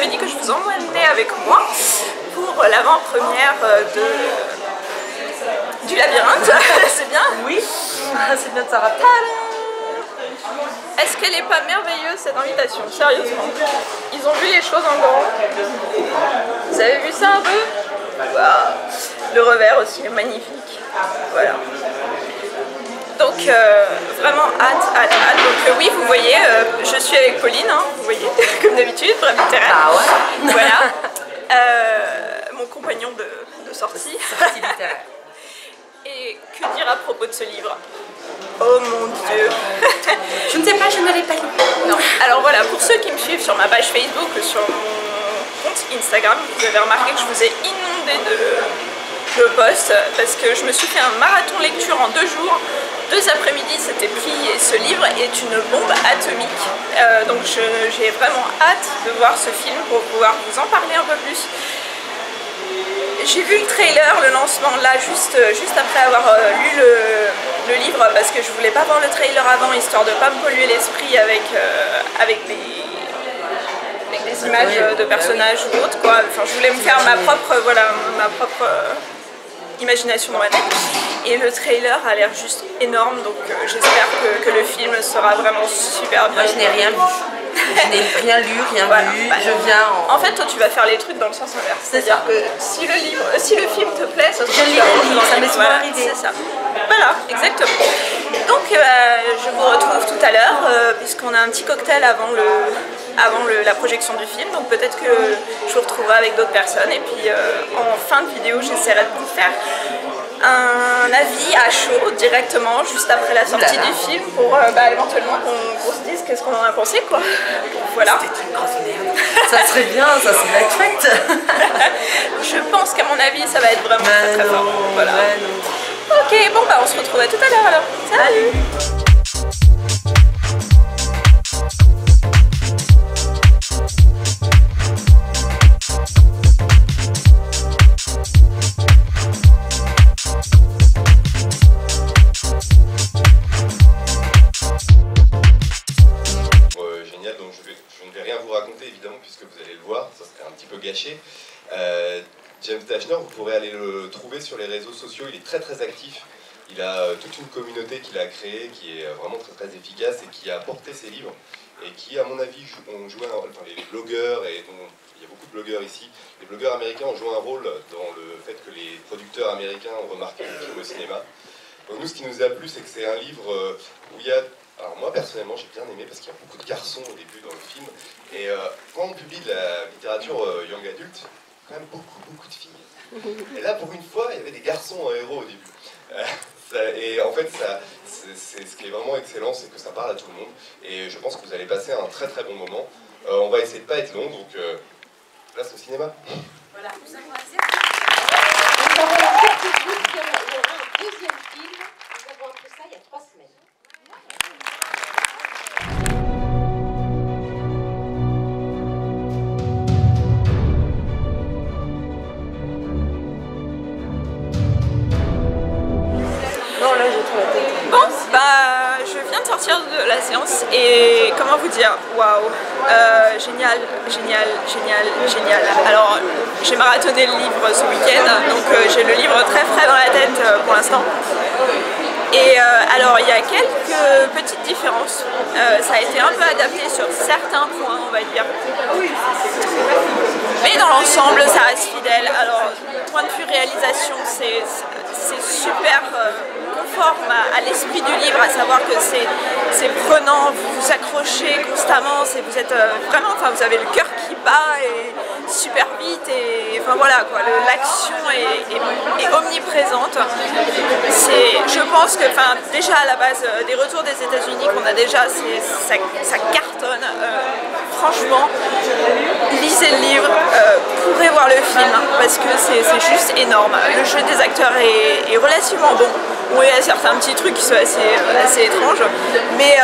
m'avais dit que je vous emmenais avec moi pour l'avant-première du labyrinthe. C'est bien? Oui, c'est bien de Sarah. Est-ce qu'elle n'est pas merveilleuse cette invitation? Sérieusement. Ils ont vu les choses en grand. Vous avez vu ça un peu? Wow. Le revers aussi est magnifique. Voilà. Donc vraiment hâte. Donc oui, vous voyez, je suis avec Pauline, hein, vous voyez, comme d'habitude, bref littéraire. Ah ouais. Voilà. Mon compagnon de sortie. Sortie littéraire. Et que dire à propos de ce livre? Oh mon Dieu. Je ne sais pas, je ne l'ai pas lu. Non. Alors voilà, pour ceux qui me suivent sur ma page Facebook ou sur mon compte Instagram, vous avez remarqué que je vous ai inondé de posts parce que je me suis fait un marathon lecture en 2 jours. 2 après-midi, c'était plié. Ce livre est une bombe atomique. Donc j'ai vraiment hâte de voir ce film pour pouvoir vous en parler un peu plus. J'ai vu le trailer, le lancement là, juste après avoir lu le livre, parce que je voulais pas voir le trailer avant, histoire de pas me polluer l'esprit avec des images de personnages ou autres, quoi. Enfin, je voulais me faire ma propre imagination dans ma tête. Et le trailer a l'air juste énorme, donc j'espère que le film sera vraiment super bien. Moi, je n'ai rien lu. Je n'ai rien lu, rien vu, je viens en fait, toi tu vas faire les trucs dans le sens inverse. C'est-à-dire que si le film te plaît, ça je lis le livre, ça m'est souvent arrivé. C'est ça. Voilà, exactement. Donc je vous retrouve tout à l'heure, puisqu'on a un petit cocktail avant la projection du film. Donc peut-être que je vous retrouverai avec d'autres personnes. Et puis en fin de vidéo, j'essaierai de vous faire un avis à chaud directement juste après la sortie du film pour éventuellement qu'on se dise qu'est-ce qu'on en a pensé, quoi. Voilà. C'était une grosse merde. Ça serait bien, ça serait perfect. Je pense qu'à mon avis ça va être vraiment très fort. Voilà. Ok, bon on se retrouve à tout à l'heure alors. Salut. Gâché. James Dashner, vous pourrez aller le trouver sur les réseaux sociaux, il est très actif, il a toute une communauté qu'il a créée qui est vraiment très efficace et qui a porté ses livres et qui à mon avis ont joué les blogueurs, et il y a beaucoup de blogueurs ici, les blogueurs américains ont joué un rôle dans le fait que les producteurs américains ont remarqué le film au cinéma. Donc nous, ce qui nous a plu, c'est que c'est un livre où il y a... Alors moi personnellement j'ai bien aimé parce qu'il y a beaucoup de garçons au début dans le film, et quand on publie de la littérature young adulte, quand même beaucoup de filles. Et là pour une fois il y avait des garçons en héros au début. Et en fait c'est ce qui est vraiment excellent, c'est que ça parle à tout le monde, et je pense que vous allez passer un très bon moment. On va essayer de pas être long, donc place au cinéma. Voilà, nous avons la certitude qu'il y aura un deuxième film, nous avons appris ça il y a 3 semaines. Bon, je viens de sortir de la séance et comment vous dire, waouh, génial. Alors, j'ai marathonné le livre ce week-end, donc j'ai le livre très frais dans la tête pour l'instant. Et alors, il y a quelques petites différences. Ça a été un peu adapté sur certains points, on va dire. Mais dans l'ensemble, ça reste fidèle. Alors, point de vue réalisation, c'est super conforme à l'esprit du livre, à savoir que c'est prenant, vous vous accrochez constamment, vous êtes vraiment, enfin vous avez le cœur qui bat et super vite, et enfin voilà quoi, l'action est omniprésente. Je pense que déjà à la base des retours des États-Unis qu'on a déjà, ça cartonne. Franchement, lisez le livre, courez voir le film parce que c'est juste énorme. Le jeu des acteurs est relativement bon. Oui, il y a certains petits trucs qui sont assez étranges, mais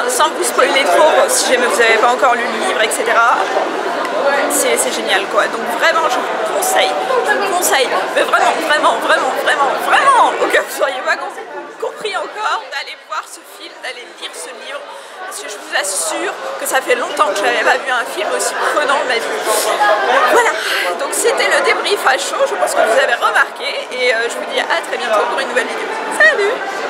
sans vous spoiler trop, si jamais vous n'avez pas encore lu le livre, etc., c'est génial quoi. Donc vraiment, je vous conseille, mais vraiment, au cas où vous ne soyez pas compris encore, d'aller voir ce film, d'aller lire ce livre, parce que je vous assure que ça ça fait longtemps que je n'avais pas vu un film aussi prenant de ma vie. Voilà, donc c'était le débrief à chaud, je pense que vous avez remarqué, et je vous dis à très bientôt pour une nouvelle vidéo. Salut!